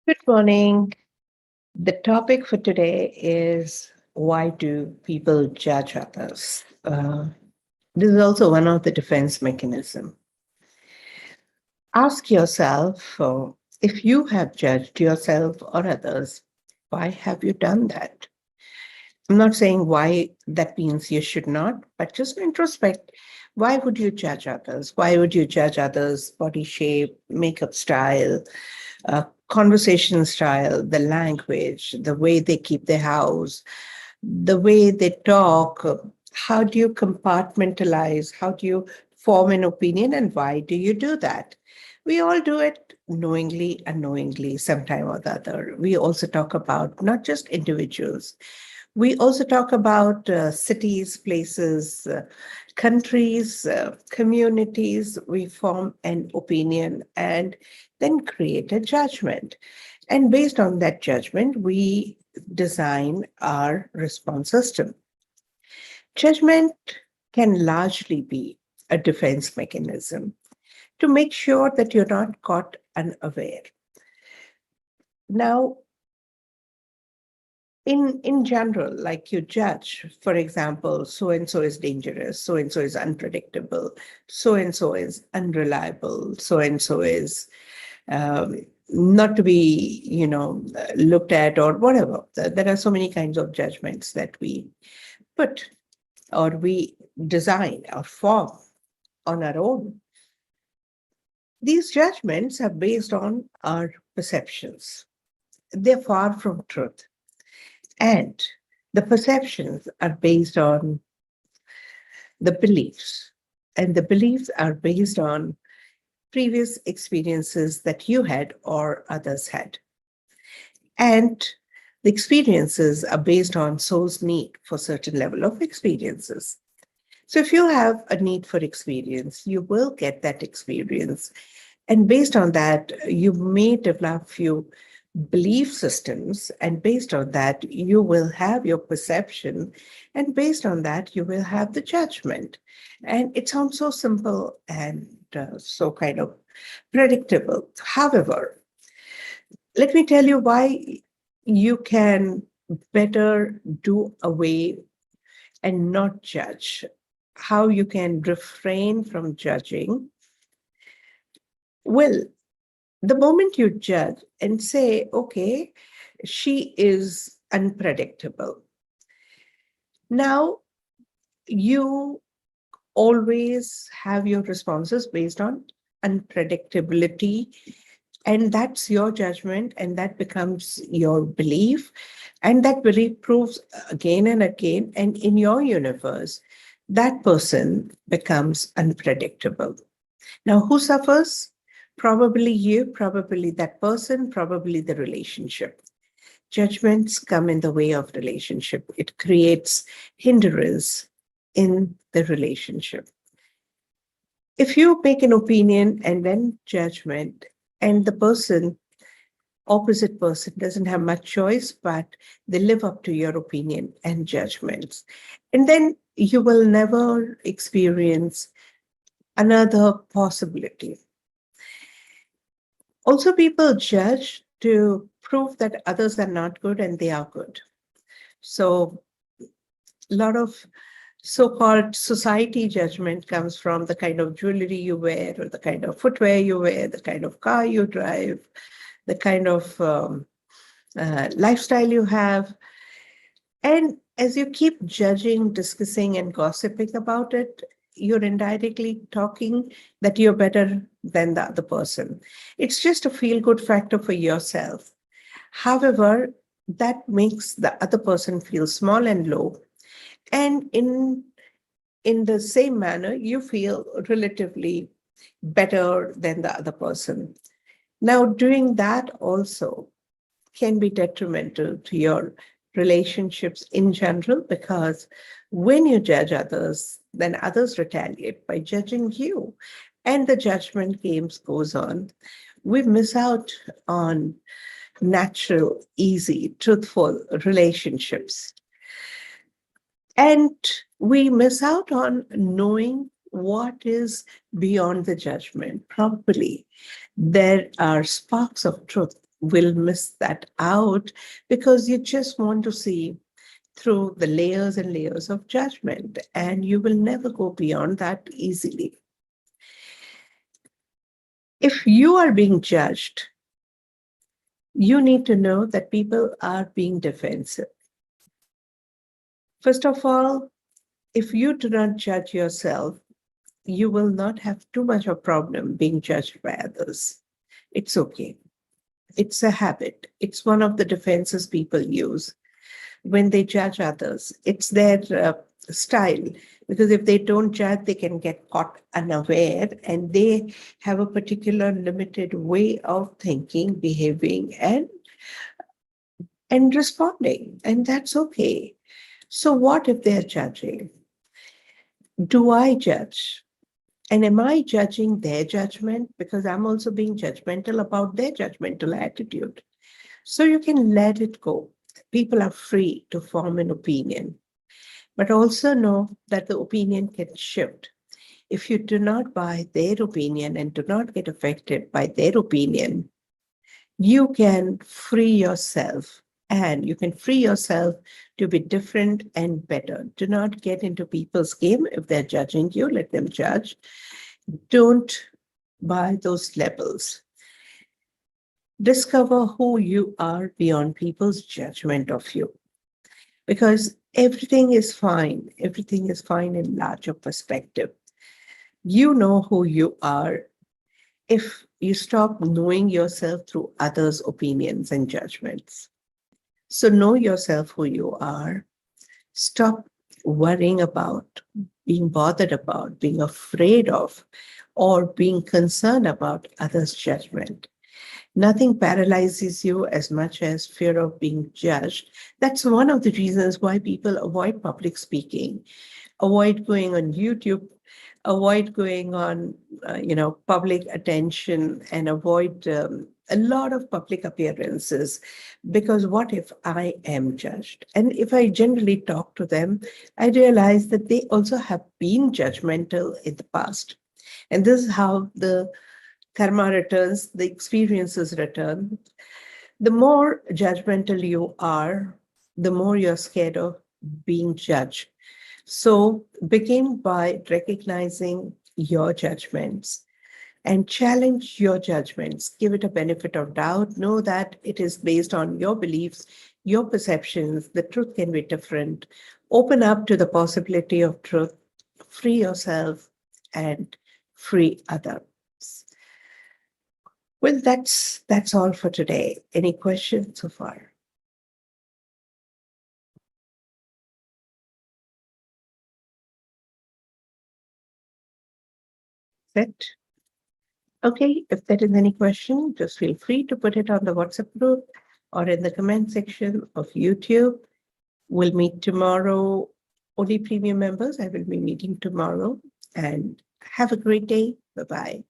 Good morning. The topic for today is why do people judge others? This is also one of the defense mechanisms. Ask yourself if you have judged yourself or others, why have you done that? I'm not saying why that means you should not, but just introspect. Why would you judge others? Why would you judge others' body shape, makeup style, conversation style, the language, the way they keep their house, the way they talk? How do you compartmentalize? How do you form an opinion? And why do you do that? We all do it knowingly, unknowingly, sometime or the other. We also talk about not just individuals, we also talk about cities, places, countries, communities. We form an opinion and then create a judgment. And based on that judgment, we design our response system. Judgment can largely be a defense mechanism to make sure that you're not caught unaware. Now, in general, like you judge, for example, so and so is dangerous, so and so is unpredictable, so and so is unreliable, so and so is not to be looked at, or whatever. There are so many kinds of judgments that we put or we design or form on our own. These judgments are based on our perceptions. They're far from truth. And the perceptions are based on the beliefs, and the beliefs are based on previous experiences that you had or others had. And the experiences are based on soul's need for certain level of experiences. So if you have a need for experience, you will get that experience. And based on that, you may develop few belief systems, and based on that you will have your perception, and based on that you will have the judgment. And it sounds so simple and so kind of predictable. However, let me tell you why you can better do away and not judge, how you can refrain from judging. Well, the moment you judge and say, okay, she is unpredictable. Now, you always have your responses based on unpredictability, and that's your judgment, and that becomes your belief. And that belief proves again and again, and in your universe, that person becomes unpredictable. Now, who suffers? Probably you, probably that person, probably the relationship. Judgments come in the way of relationship. It creates hindrance in the relationship. If you make an opinion and then judgment, and the opposite person doesn't have much choice, but they live up to your opinion and judgments, and then you will never experience another possibility. Also, people judge to prove that others are not good and they are good. So a lot of so-called society judgment comes from the kind of jewelry you wear, or the kind of footwear you wear, the kind of car you drive, the kind of lifestyle you have. And as you keep judging, discussing, and gossiping about it, you're indirectly talking that you're better than the other person. It's just a feel-good factor for yourself. However, that makes the other person feel small and low. And in the same manner, you feel relatively better than the other person. Now, doing that also can be detrimental to your relationships in general, because when you judge others, then others retaliate by judging you. And the judgment games goes on. We miss out on natural, easy, truthful relationships. And we miss out on knowing what is beyond the judgment. Probably there are sparks of truth will miss that out because you just want to see through the layers and layers of judgment, and you will never go beyond that easily. If you are being judged, you need to know that people are being defensive. First of all, if you do not judge yourself, you will not have too much of a problem being judged by others. It's okay. It's a habit. It's one of the defenses people use when they judge others. It's their style, because if they don't judge, they can get caught unaware, and they have a particular limited way of thinking, behaving, and responding, and that's okay. So what if they're judging? Do I judge? And am I judging their judgment? Because I'm also being judgmental about their judgmental attitude. So you can let it go. People are free to form an opinion, but also know that the opinion can shift. If you do not buy their opinion and do not get affected by their opinion, you can free yourself, and you can free yourself to be different and better. Do not get into people's game. If they're judging you, let them judge. Don't buy those labels. Discover who you are beyond people's judgment of you, because everything is fine. Everything is fine in larger perspective. You know who you are if you stop knowing yourself through others' opinions and judgments. So know yourself who you are. Stop worrying about, being bothered about, being afraid of, or being concerned about others' judgment. Nothing paralyzes you as much as fear of being judged. That's one of the reasons why people avoid public speaking, avoid going on YouTube, avoid going on, public attention, and avoid a lot of public appearances. Because what if I am judged? And if I generally talk to them, I realize that they also have been judgmental in the past. And this is how the karma returns, the experiences return. The more judgmental you are, the more you're scared of being judged. So begin by recognizing your judgments and challenge your judgments. Give it a benefit of doubt. Know that it is based on your beliefs, your perceptions. The truth can be different. Open up to the possibility of truth. Free yourself and free others. Well, that's all for today. Any questions so far? That okay? If there is any question, just feel free to put it on the WhatsApp group or in the comment section of YouTube. We'll meet tomorrow. Only premium members, I will be meeting tomorrow. And have a great day. Bye-bye.